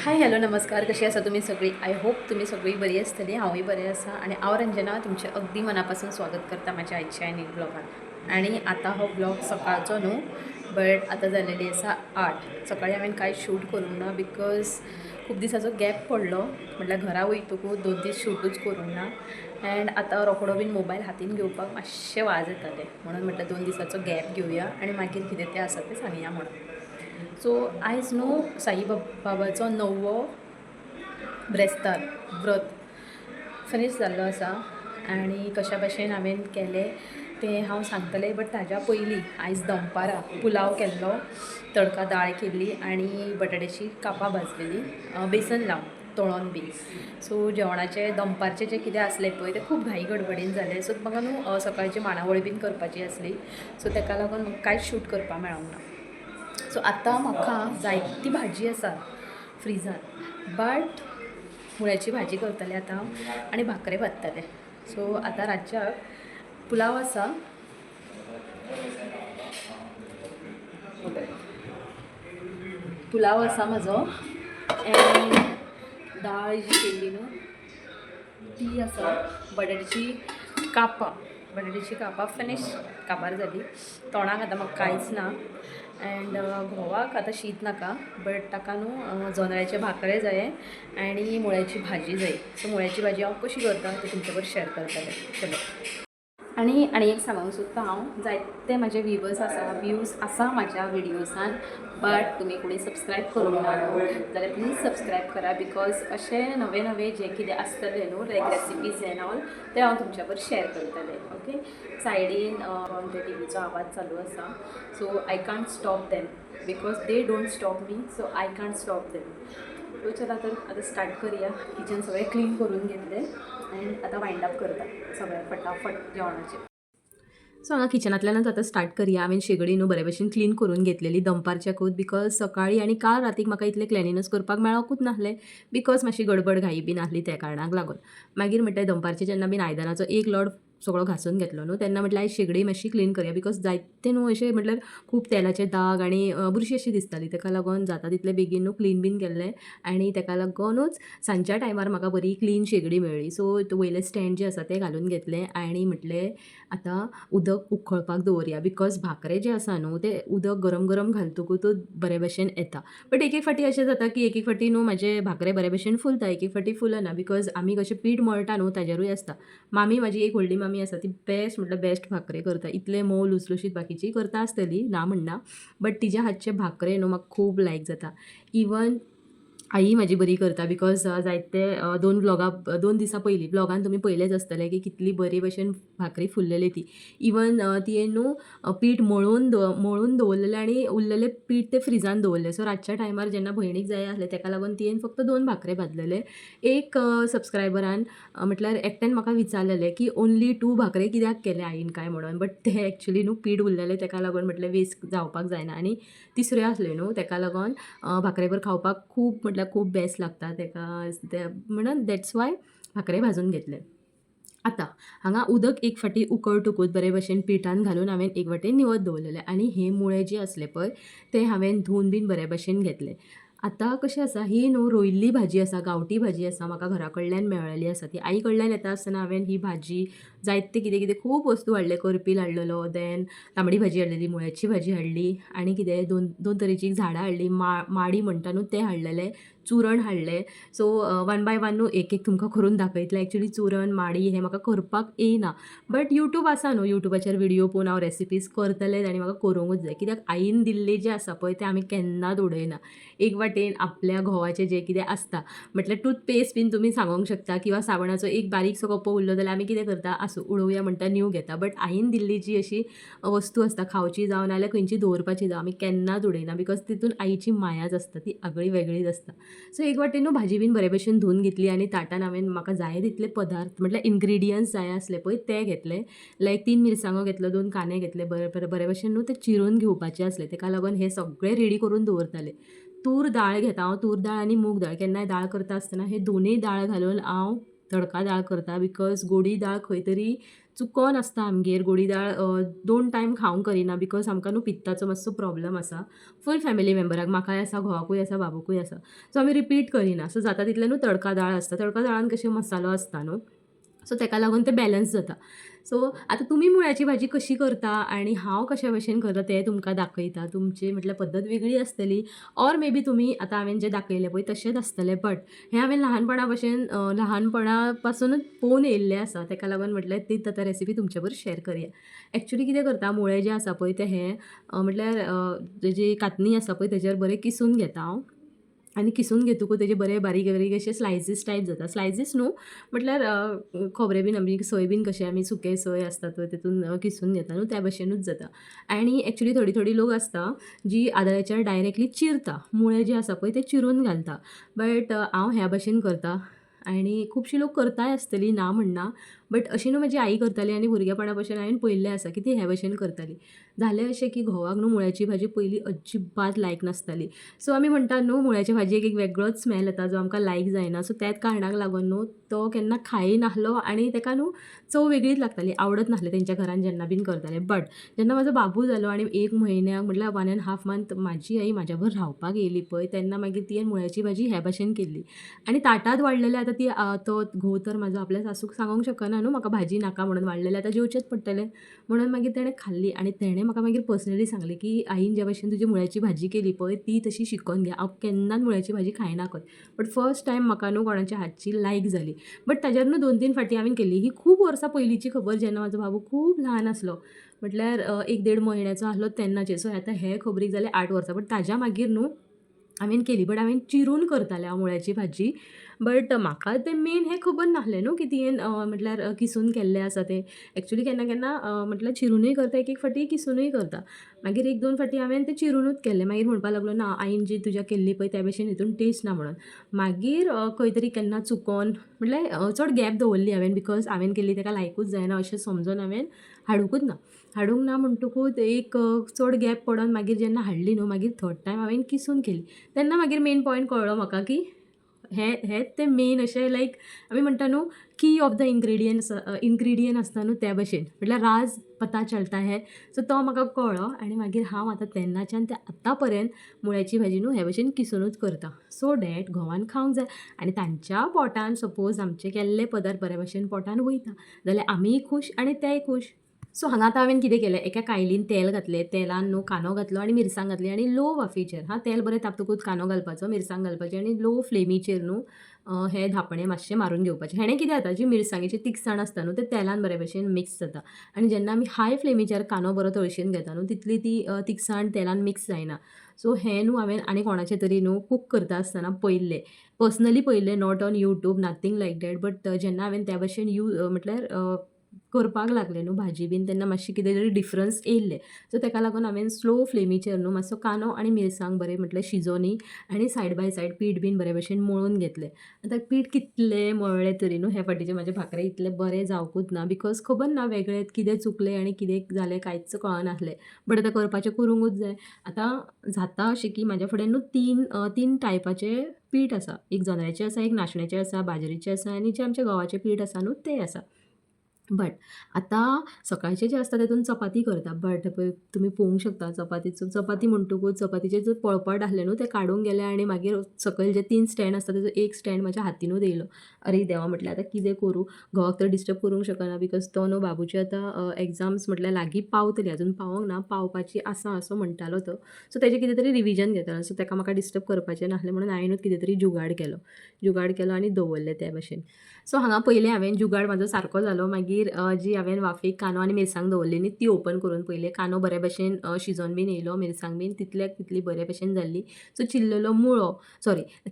Hi hello नमस्कार. कशी आसा तुम्ही सगळी? आय होप तुम्ही सगळी बरी आसतली. हांवूय बरें आसा आनी हांव रंजना तुमचें अगदी मनापासून स्वागत करता म्हाज्या आयच्या न्यू ब्लॉगान. आनी आतां हो ब्लॉग सकाळचो न्हू, बट आतां जालेली आसा 8. सकाळीं हांवें कांय शूट करूंक ना बिकॉज खूब दिसाचो गॅप पडलो. म्हटल्यार घरा वयतकूच 2 दीस शूटूच करूंक ना. एंड आतां रोखडो बीन मोबायल हातीन घेवपाक मातशें वाज येताले म्हणून म्हटल्यार 2 दिसाचो गॅप घेवया आनी मागीर कितें तें आसा तें सांगया म्हणून. सो आयज न्हू बाबाचो 9वो ब्रेस्तार व्रत फिनीश जाल्लो आसा आनी कशा भाशेन हांवें केलें तें हांव सांगतलें. बट ताज्या पयलीं आयज दनपारां पुलाव केल्लो, तडका दाळ केल्ली आनी बटाट्याची कापां भाजलेली बेसन लावन तळोन बी. सो जेवणाचें दनपारचें जें कितें आसलें पळय तें खूब घाई गडबडीन जालें. सो म्हाका न्हू सकाळची मांडावळी बीन करपाची आसली. सो ताका लागून म्हाका कांयच शूट करपाक मेळोंक ना. सो आतां म्हाका जायती भाजी आसा फ्रिजान, बट मुळ्याची भाजी करतलें आतां आनी भाकरी भाजतलें. सो आतां रातच्याक पुलाव आसा, पुलाव आसा म्हाजो एंड दाळ जी केल्ली न्हू ती आसा. बटाट्याची कापां फिनीश काबार जाली. तोंडाक आतां म्हाका कांयच ना एंड घोवाक आतां शीत नाका, बट ताका न्हू जोंधळ्याचे भाकरे जाये आनी मुळ्याची भाजी जाय. सो मुळ्याची भाजी हांव कशी करता तें तुमचे बरोबर शेअर करतलें. चलो. आनी एक सांगूंक सोदता हांव, जायते म्हाजे व्यूज आसा म्हाज्या विडियोजान, बट तुमी कोणी सबस्क्रायब करूंक ना जाल्यार प्लीज सबस्क्रायब करा. बिकॉज अशें नवे जें कितें आसतलें न्हू लायक रेसिपीज एंड ऑल ते हांव तुमच्या बरोबर शेअर करतलें. ओके. सायडीन ते टीव्हीचो आवाज चालू आसा. So I can't stop them because they don't stop me, so I can't stop them. So चला तर आतां स्टार्ट करूया. किचन सगळें क्लीन करून घेतलें एंड आतां वायंड अप करता सगळें फटाफट जेवणाचें. सो हांगा किचनांतल्यानच आतां स्टार्ट करया. हांवें शेगडी न्हू बरे भशेन क्लीन करून घेतलेली दनपारच्याकूच, बिकॉज सकाळीं आनी काल रातीक म्हाका इतलें क्लेनिनस करपाक मेळोकूच नासलें बिकॉज मातशी गडबड घाई बीन आसली त्या कारणाक लागून. मागीर म्हटल्यार दनपारचें जेन्ना बीन आयदनाचो एक लोड सगळो घासून घेतलो न्हू, तेन्ना म्हटल्यार आयज शेगडी मातशी क्लीन करया बिकॉज जायते न्हू अशें म्हटल्यार खूब तेलाचे दाग आनी बुरशी अशी दिसताली. ताका लागून जाता तितलें बेगीन न्हू क्लीन बीन केल्लें आनी ताका लागूनच सांजच्या टायमार म्हाका बरी क्लीन शेगडी मेळ्ळी. सो वयलें स्टँड जें आसा तें घालून घेतलें आनी म्हटलें आतां उदक उखळपाक दवरया बिकॉज भाकरे जे आसा न्हू ते उदक गरम गरम घालतकूच बरे भशेन येता. बट एक फावटी अशें जाता की एक फावटी न्हू म्हाजे भाकरे बरे भशेन फुलता, एक फावटी फुलना बिकॉज आमी कशें पीठ मळटा न्हू ताजेरूय आसता. मामी म्हाजी एक व्हडली मामी आसा ती बेस्ट म्हटल्यार बेस्ट भाकरे करता. इतले मोव लुसलुशीत बाकीची करता आसतली ना म्हणना, बट तिच्या हातचे भाकरे न्हू म्हाका खूब लायक जाता. इवन आई म्हाजी बरी करता बिकॉज जायते 2 दिसां पयलीं ब्लॉगान तुमी पयलेंच आसतलें की कितली बरे भशेन भाकरी फुल्लेली ती. इवन तियेन न्हू पीठ मळून दवरलेलें आनी उरलेलें पीठ तें फ्रिजान दवरलें. सो रातच्या टायमार जेन्ना भयणीक जाय आसलें ताका लागून तियेन फक्त 2 भाकरे भाजलेले. एक सबस्क्रायबरान म्हटल्यार एकट्यान म्हाका विचारलेलें की ओन्ली 2 भाकरे कित्याक केले आईन काय म्हणून, बट तें एक्चुली न्हू पीठ उरलेलें ताका लागून म्हटल्यार वेस्ट जावपाक जायना आनी तिसऱ्यो आसल्यो न्हू ताका लागून भाकरे बरोबर खावपाक खूब बेस्ट लागता ताका म्हणून दॅट्स वाय भाकरे भाजून घेतले. आतां हांगा उदक एक फावटी उकळटकूच बरे भशेन पिठान घालून हांवें एक वाटेन निवत दवरलेलें आनी हे मुळे जे आसले पळय ते हांवें धुवन बीन बरे भशेन घेतले. आतां कशें आसा ही न्हू रोयिल्ली भाजी आसा, गांवठी भाजी आसा, म्हाका घरा कडल्यान मेळ्ळेली आसा. ती आई कडल्यान येता आसतना हांवें ही भाजी जायते कितें खूब वस्तू हाडले. करपील हाडलेलो, देन तांबडी भाजी हाडलेली, मुळ्याची भाजी हाडली आनी कितें दोन तरेची झाडां हाडली. माडी म्हणटा न्हू तें हाडलेलें, चुरण हाडलें. सो वन बाय वन न्हू एक तुमकां करून दाखयतलें. एक्चुली चुरण माडी हें म्हाका करपाक येयना, बट यूट्यूब आसा न्हू, यूट्यूबाचेर व्हिडियो पळोवन हांव रेसिपीज करतलें आनी म्हाका करूंकूच जाय. कित्याक आईन दिल्लें जें आसा पळय तें आमी केन्नाच उडयना. एक वाटेन आपल्या घोवाचें जें कितें आसता म्हटल्यार टूथपेस्ट बीन तुमी सांगूंक शकता किंवा साबणाचो एक बारीकसो कप्पो उरलो जाल्यार आमी कितें करता आसूं उडोवया म्हणटा न्यू घेता. बट आईन दिल्ली जी अशी वस्तू आसता खावची जावं नाल्यार खंयची दवरपाची जावं आमी केन्नाच उडयना बिकॉज तितून आईची मायाच आसता, ती आगळी वेगळीच आसता. सो एक वाटेन न्हू भाजी बीन बरे भशेन धुवन घेतली आनी ताटान हांवें म्हाका जाय तितले पदार्थ म्हटल्यार इन्ग्रिडियंट्स जाय आसले पळय ते घेतले. लायक 3 मिरसांगो घेतलो, 2 कांदे घेतले, बरे भशेन न्हू ते चिरून घेवपाचे आसले. ताका लागून हे सगळें रेडी करून दवरतालें. तूर दाळ घेता हांव, तूर दाळ आनी मूग दाळ. केन्नाय दाळ करता आसतना हे दोनूय दाळ घालून हांव तडका दाळ करता बिकॉज गोडी दाळ खंय तरी चुकोन आसता आमगेर. गोडी दाळ 2 टायम खावंक करिना बिकॉज आमकां न्हू पित्ताचो मातसो प्रॉब्लम आसा. फूल फॅमिली मेंबराक, म्हाकाय आसा, घोवाकूय आसा, बाबूकूय आसा. सो आमी रिपीट करिना. सो जाता तितलें न्हू तडका दाळ आसता. तडका दाळान कशें मसालो आसता न्हू, सो ताका लागून तें बॅलन्स जाता. सो आतां तुमी मुळ्याची भाजी कशी करता आनी हांव कशा भशेन करता तें तुमकां दाखयता. तुमची म्हटल्यार पद्दत वेगळी आसतली ऑर मे बी तुमी आतां हांवें जें दाखयलें पळय तशेंच आसतलें. बट हें हांवें ल्हानपणा भशेन ल्हानपणा पासूनच पळोवन येयल्लें आसा. ताका लागून म्हटल्यार तीच आतां रेसिपी तुमचे बरोबर शेअर करुया. एक्चुअली कितें करता, मुळें जें आसा पळय तें हें म्हटल्यार तेजी कातनी आसा पळय तेजेर बरें किसून घेता हांव. आनी किसून घेतकूच तेजे बरे बारीक बारीक अशे स्लायसीस टायप जाता. स्लायसीस न्हू म्हटल्यार खोबरें बीन आमी सोय बीन कशें आमी सुकें सोय आसता पळय तितून किसून घेता न्हू त्या भशेनूच जाता. आनी एक्चुअली थोडी लोक आसता जी आदळ्याचेर डायरेक्टली चिरता. मुळें जें आसा पळय तें चिरून घालता. बट हांव ह्या भशेन करता आनी खुबशीं लोक करताय आसतलीं ना म्हणना. बट अशी न्हू म्हजी आई करताली आनी भुरगेपणा भशेन हांवें पळयल्लें आसा की ती हे भशेन करताली. जालें अशें की घोवाक न्हू मुळ्याची भाजी पयलीं अजिबात लायक नासताली. सो आमी म्हणटा न्हू मुळ्याच्या भाजयेक एक वेगळोच स्मेल येता जो आमकां लायक जायना. सो त्याच कारणाक लागून न्हू तो केन्ना खाय नाहलो आनी ताका न्हू चव वेगळीच लागताली. आवडत नासलें तेंच्या घरान जेन्ना बीन करताले. बट जेन्ना म्हाजो बाबू जालो आनी 1 म्हयन्याक म्हटल्यार 1.5 मंथ म्हाजी आई म्हाज्या बरोबर रावपाक येयली पळय तेन्ना मागीर तियेन मुळ्याची भाजी ह्या भशेन केल्ली. आनी ताटात वाडलेलें आतां ती तो घोव तर म्हाजो आपल्या सासूक सांगूंक शकना न्हू म्हाका भाजी नाका म्हणून, वाडलेलें आतां जेवचेंच पडटलें म्हणून मागीर तेणें खाल्ली. आनी तेणें म्हाका मागीर पर्सनली सांगलें की आईन ज्या भशेन तुजी मुळ्याची भाजी केली पळय ती तशी शिकोवन घे. हांव केन्नाच मुळ्याची भाजी खायना खंय. बट फर्स्ट टायम म्हाका न्हू कोणाच्या हातची लायक जाली. बट ताजेर न्हू 2-3 फावटी हांवें केल्ली. ही खूब वर्सां पयलींची खबर जेन्ना म्हाजो बाबू खूब ल्हान आसलो. म्हटल्यार 1-1.5 म्हयन्याचो आसलो तेन्नाचेर. सो आतां हे खबरीक जाले 8 वर्सां. बट ताज्या मागीर न्हू हांवें केली. बट हांवें चिरून करतालें हांव मुळ्याची भाजी. बट म्हाका तें मेन हें खबर नासलें न्हू की तियेन म्हटल्यार किसून केल्लें आसा तें. एक्चुअली केन्ना केन्ना म्हटल्यार चिरूनय करता, एक फावटी किसूनय करता. मागीर 1-2 फावटी हांवें तें चिरूनूच केल्लें. मागीर म्हणपाक लागलो ना आईन जी तुज्या केल्ली पळय त्या भशेन हितून टेस्ट ना म्हणून. मागीर खंय तरी केन्ना चुकोन म्हटल्यार चड गॅप दवरली हांवें बिकॉज हांवें केल्ली ताका लायकूच जायना अशें समजून हांवें हाडूंकूच ना. हाडूंक ना म्हणटकूच एक चड गॅप पडोन मागीर जेन्ना हाडली न्हू मागीर थर्ड टायम हांवें किसून केली. तेन्ना मागीर मेन पॉयंट कळ्ळो म्हाका की हेंच तें मेन अशें लायक आमी म्हणटा न्हू की ऑफ द इन्ग्रिडियंट आसता न्हू त्या भशेन. म्हटल्यार राज पता चलता हें. सो तो म्हाका कळ्ळो आनी मागीर हांव आतां तेन्नाच्यान ते आतां पर्यंत मुळ्याची भाजी न्हू हे भशेन किसूनूच करता. सो डॅट घोवान खावंक जाय आनी तांच्या पोटान सपोज आमचे केल्ले पदार्थ बऱ्या भशेन पोटान वयता जाल्यार आमीय खूश आनी तेय खूश. सो हांगा आतां हांवें कितें केलें, एका कायलीन तेल घातलें. तेलान न्हू कांदो घातलो आनी मिरसांग घातली आनी लो वाफेचेर तेल बरें तापतकूच कांदो घालपाचो, मिरसांग घालपाची आनी लो फ्लेमीचेर न्हू हे धापणे मातशे मारून घेवपाचे. हेणें कितें जाता जी मिरसांगेची तिखसाण आसता न्हू तें तेलान बरे भशेन मिक्स जाता. आनी जेन्ना आमी हाय फ्लेमीचेर कांदो बरो तळशीन घेता न्हू तितली ती तिखसाण तेलान मिक्स जायना. सो हें न्हू हांवें आनी कोणाचें तरी न्हू कूक करता आसतना पळयल्लें. पर्सनली पळयल्लें, not on YouTube, nothing like that. But जेन्ना हांवें त्या भशेन म्हटल्यार करपाक लागलें न्हू भाजी बीन तेन्ना मातशें कितें तरी डिफरन्स येयल्लें. सो ताका लागून हांवें स्लो फ्लेमीचेर न्हू मातसो कांदो आनी मिरसांग बरें म्हटल्यार शिजोवनी आनी सायड बाय सायड पीठ बीन बरे भशेन मळून घेतलें. आतां पीठ कितलें मळ्ळें तरी न्हू हे फावटीचे म्हाजे भाकरे इतले बरे जावंकूच ना बिकॉज खबर ना वेगळें कितें चुकलें आनी कितें जालें कांयच कळनासलें. बट आतां करपाचें करूंकूच जाय. आतां जाता अशें की म्हाज्या फुड्यान न्हू 3 टायपाचें पीठ आसा. एक जोंधळ्याचें आसा, एक नाचण्याचें आसा, बाजरीचें आसा आनी जें आमचें गंवाचें पीठ आसा न्हू तें आसा. बट आतां सकाळचें जें आसता तेतून चपाती करता. बट पळय तुमी पळोवंक शकता चपाती म्हणटकूच चपातीचें जो पळपट आसलें न्हू तें काडून गेलें आनी मागीर सकयल जे 3 स्टँड आसता तेजो एक स्टँड म्हाज्या हातीनूच येयलो. अरे देवा म्हटलें आतां कितें करूं. घोवाक तर डिस्टर्ब करूंक शकना बिकॉज तो न्हू बाबूची आतां एग्जाम्स म्हटल्यार लागीं पावतली, अजून पावोंक ना, पावपाची आसा असो म्हणटालो तो. सो तेजें कितें तरी रिविजन घेतालो. सो ताका म्हाका डिस्टर्ब करपाचें नासलें म्हणून हांवेंनूच कितें तरी जुगाड केलो आनी दवरलें त्या भशेन. सो हांगा पयलें हांवें जुगाड म्हाजो सारको जालो. मागीर जी हांवें वाफेक कांदो आनी मिरसांग दवरली न्ही ती ओपन करून पयलें कांदो बऱ्या भशेन शिजोवन बीन येयलो, मिरसांग बीन तितल्याक तितली बऱ्या भशेन जाल्ली. सो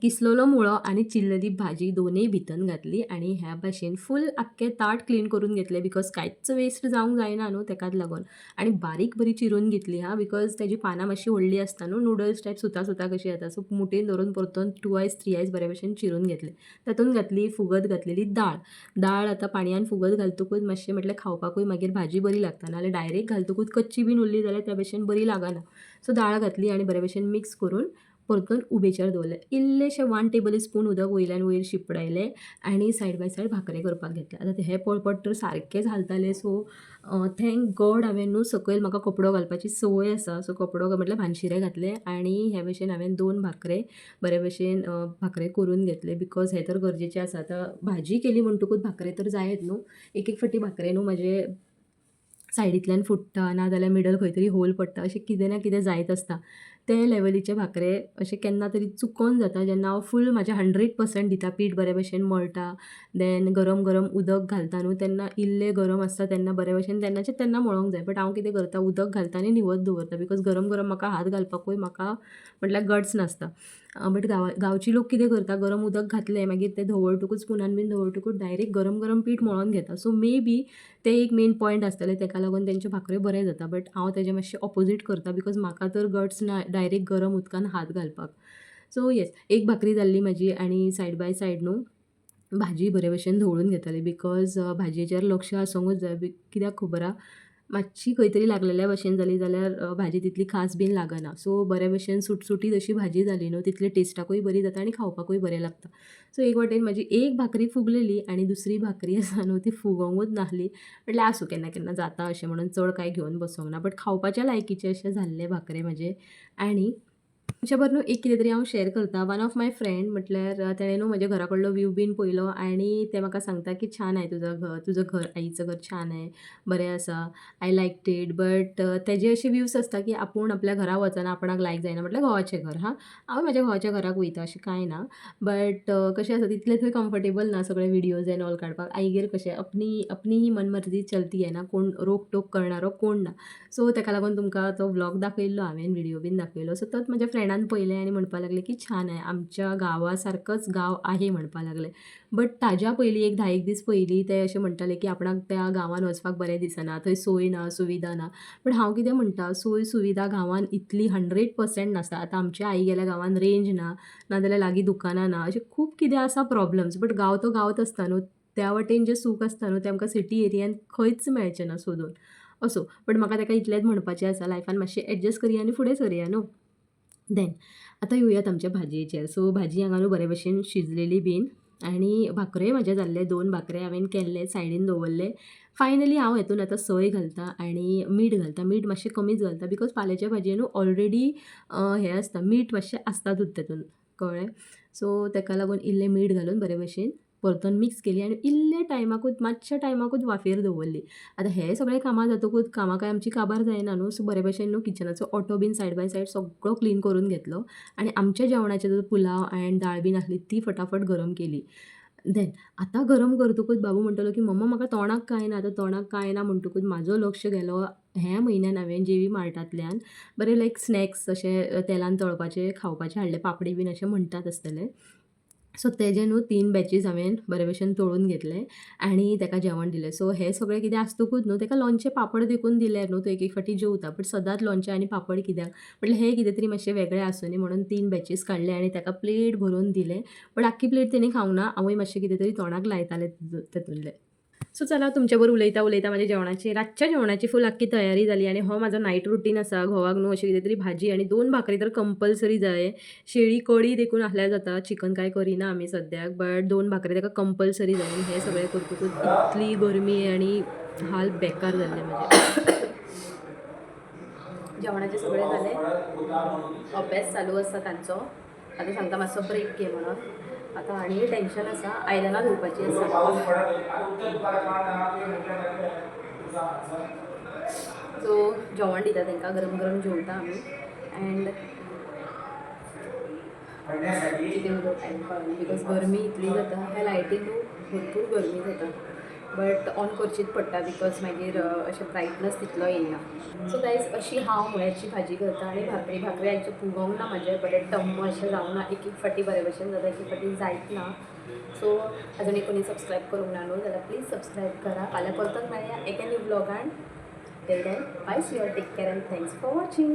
किसलेलो मुळो आनी चिल्लली भाजी दोनूय भितन घातली आनी ह्या भशेन फूल आख्खें ताट क्लीन करून घेतलें बिकॉज कांयच वेस्ट जावंक जायना न्हू ताकाच लागून. आनी बारीक बरी चिरून घेतली बिकॉज तेजी पानां मातशी व्हडली आसता न्हू, नुडल्स टायप सुता कशी येता. सो मुठेन धरून परतून 2 आयस 3 आयस बऱ्या भशेन चिरून घेतले. तातूंत घातली फुगत घातलेली दाळ आतां पाणयान फुगत घालतकूच मातशें म्हटल्यार खावपाकूय मागीर भाजी बरी लागता. नाल्यार डायरेक्ट घालतकूच कच्ची बीन उरली जाल्यार त्या भशेन बरी लागना. सो दाळ घातली आनी बऱ्या भशेन मिक्स करून परतून उबेचेर दवरले. इल्लेशें 1 टेबल स्पून उदक वयल्यान वयर शिपडायलें आनी सायड बाय सायड भाकरी करपाक घेतले. आतां हे पळपट तर सारकें घालतालें, सो थँक गॉड हांवें न्हू सकयल म्हाका कपडो घालपाची संवय आसा, सो कपडो म्हटल्यार भानशिरे घातले आनी हे भशेन हांवें 2 भाकरे बरे भशेन भाकरे करून घेतले, बिकॉज हें तर गरजेचें आसा. आतां भाजी केली म्हणटकूच भाकरे तर जायत न्हू. एक फावटी भाकरे न्हू म्हजे सायडींतल्यान फुट्टा, नाजाल्यार मिडल खंय तरी होल पडटा, अशें कितें ना कितें जायत आसता. ते लेवलीचे भाकरे अशें केन्ना तरी चुकोन जाता, जेन्ना हांव फूल म्हाजें 100% दिता, पीठ बरे भशेन मळटा, देन गरम गरम उदक घालता न्हू, तेन्ना इल्लें गरम आसता तेन्ना बरे भशेन तेन्नाचे तेन्ना मळोंक जाय. बट हांव कितें करता, उदक घालता आनी निवत दवरता, बिकॉज गरम गरम म्हाका हात घालपाकूय म्हाका म्हटल्यार गट्स नासता. बट गांवची लोक कितें करता, गरम उदक घातलें मागीर तें धवळटकूच स्पुनान बीन धवळटकूच डायरेक्ट गरम गरम पीठ मळोन घेता. सो मे बी ते एक मेन पॉयंट आसतलें, तेका लागून तेंच्यो भाकऱ्यो बऱ्यो जाता. बट हांव तेजें मातशें ऑपोजीट करता, बिकॉज म्हाका तर गट्स ना डायरेक्ट गरम उदकान हात घालपाक. सो येस, एक भाकरी जाल्ली म्हाजी आनी सायड बाय सायड न्हू भाजी बरे भशेन धवळून घेतालें, बिकॉज भाजयेचेर लक्ष आसूंकूच जाय. कित्याक खबर आहा, मातशी खंय तरी लागलेल्या भशेन जाली जाल्यार भाजी तितली खास बीन लागना. सो बरे भशेन सुटसुटीत अशी भाजी जाली न्हू, तितली टेस्टाकूय बरी जाता आनी खावपाकूय बरें लागता. सो एक वाटेन म्हाजी एक भाकरी फुगलेली आनी दुसरी भाकरी आसा न्हू ती फुगोंकूच नाहली. म्हटल्यार आसूं, केन्ना केन्ना जाता अशें म्हणून चड कांय घेवन बसोंक ना. बट खावपाच्या लायकीचे अशे जाल्ले भाकरे म्हाजे. आनी तुमच्या बरोबर एक कितें तरी हांव शेअर करता. वन ऑफ माय फ्रेंड म्हटल्यार तेणें न्हू म्हज्या घरा कडलो व्यू बीन पळयलो आनी ते म्हाका सांगता की छान आहे तुझं घर, आईचं घर छान आहे, बरें आसा, आय लायक्ड इट. बट तेजे अशे व्यूज आसता की आपूण आपल्या घरा वचना आपणाक लायक जायना, म्हटल्यार घोवाचें घर. हांव म्हाज्या घोवाच्या घराक वयता अशें कांय ना. बट कशें आसा, तितलें थंय कम्फर्टेबल ना सगळे व्हिडियोज एंड ऑल काडपाक. आईगेर कशें अपनी ही मनमर्जी चलती आहे ना, कोण रोक टोक करणारो कोण ना. सो तेका लागून तुमकां तो व्लॉग दाखयल्लो हांवें, व्हिडिओ बीन दाखयलो. सो तोच म्हज्या फ्रेंडान पळयलें आनी म्हणपाक लागलें की छान आहे, आमच्या गांवासारकंच गांव आहे म्हणपाक लागलें. बट ताज्या पयलीं एक 10 एक दीस पयलीं ते अशें म्हणटाले की आपणाक त्या गांवान वचपाक बरें दिसना, थंय सोय ना, सुविधा ना. बट हांव कितें म्हणटा, सोय सुविधा गांवान इतली 100% नासता. आतां आमच्या आई गेल्या गांवान रेंज ना, नाजाल्यार लागीं दुकानां ना, अशें खूब कितें आसा प्रॉब्लम्स. बट गांव तो गांवच आसता न्हू, त्या वाटेन जें सूख आसता न्हू तें आमकां सिटी एरियान खंयच मेळचें ना सोदून. असो, बट म्हाका ताका इतलेंच म्हणपाचें आसा, लायफान मातशें एडजस्ट करया आनी फुडें सरया न्हू. देन आतां येवयात आमच्या भाजयेचेर. सो भाजी हांगा न्हू बरे भशेन शिजलेली बीन आनी भाकऱ्योय म्हाजे जाल्ले. 2 भाकरे हांवें केल्ले, सायडीन दवरले. फायनली हांव हेतून आतां सोय घालता आनी मीठ घालता. मीठ मातशें कमीच घालता, बिकॉज पाल्याच्या भाजयेन न्हू ऑलरेडी हें आसता, मीठ मातशें आसतातूच तेतून, कळ्ळें. सो तेका लागून इल्लें मीठ घालून बरे भशेन परतून मिक्स केली आनी इल्ल्या टायमाकूच मातशा टायमाकूच वाफेर दवरली. आतां हे सगळें कामां जातकूच कामां काय आमची काबार जायना न्हू. सो बरे भशेन न्हू किचनाचो ऑटो बीन सायड बाय सायड सगळो क्लीन करून घेतलो आनी आमच्या जेवणाचे जो पुलाव एंड दाळ बीन आसली ती फटाफट गरम केली. देन आतां गरम करतकूच बाबू म्हणटलो की मम्मा म्हाका तोंडाक कांय ना. आतां तोंडाक कांय ना म्हणटकूच म्हाजो लक्ष गेलो ह्या म्हयन्यान हांवें जेवी मार्टांतल्यान बरे लायक स्नॅक्स अशे तेलान तळपाचे खावपाचे हाडले, पापडी बीन अशें म्हणटात आसतले. सो तेजे न्हू 3 बॅचीस हांवें बरे भशेन तळून घेतले आनी तेका जेवण दिलें. सो हें सगळें कितें आसतकूच न्हू तेका लोणचें पापड देखून दिल्यार न्हू तो एक एक फावटी जेवता. बट सदांच लोणचें आनी पापड कित्याक, म्हटल्यार हें कितें तरी मातशें वेगळें आसूं न्ही म्हणून 3 बॅचीस काडले आनी तेका प्लेट भरून दिलें. बट आख्खी प्लेट तेणी खावंक ना, हांवूय मातशें कितें तरी तोंडाक लायतालें तेतूंतलें. सो चला, तुमच्या बरोबर उलयता उलयता म्हाज्या जेवणाची रातच्या जेवणाची फूल आख्खी तयारी जाली आनी हो म्हाजो नायट रुटीन आसा. घोवाक न्हू अशी कितें तरी भाजी आनी 2 भाकरी तर कंपल्सरी जाय. शेळी कडी देखून आसल्यार जाता, चिकन काय करिना आमी सद्याक, बट 2 भाकरी ताका कंपल्सरी जाय. आनी हें सगळें करतकूच इतली गरमी आनी हाल बेकार जाल्ले म्हाजे. जेवणाचे सगळें जालें, अभ्यास चालू आसा तांचो. आतां सांगता मातसो ब्रेक घे म्हणून. आतां आनी टेन्शन आसा, आयदनां धुवपाची आसा. सो जेवण दिता तांकां, गरम गरम जेवता आमी. एंड कितें उलोवप टायम कळना, बिकॉज गरमी इतली जाता, ह्या लायटीन भरपूर गरमी जाता. बट ऑन करचीच पडटा, बिकॉज मागीर अशें ब्रायटनस तितलो येयना. सो गायज अशी हांव मुळ्याची भाजी करता आनी भाकरी आयचे फुगोंक ना म्हाजे, बरें टम्म अशें जावंक ना. एक एक फावटी बरे भशेन जाता, एक एक फावटी जायत ना. सो आजुनूय कोणी सबस्क्रायब करूंक ना न्हू जाल्यार प्लीज सबस्क्रायब करा. फाल्यां परतून मेळया एका न्यू ब्लॉगान. Till then bye, see you, take care and thanks for watching.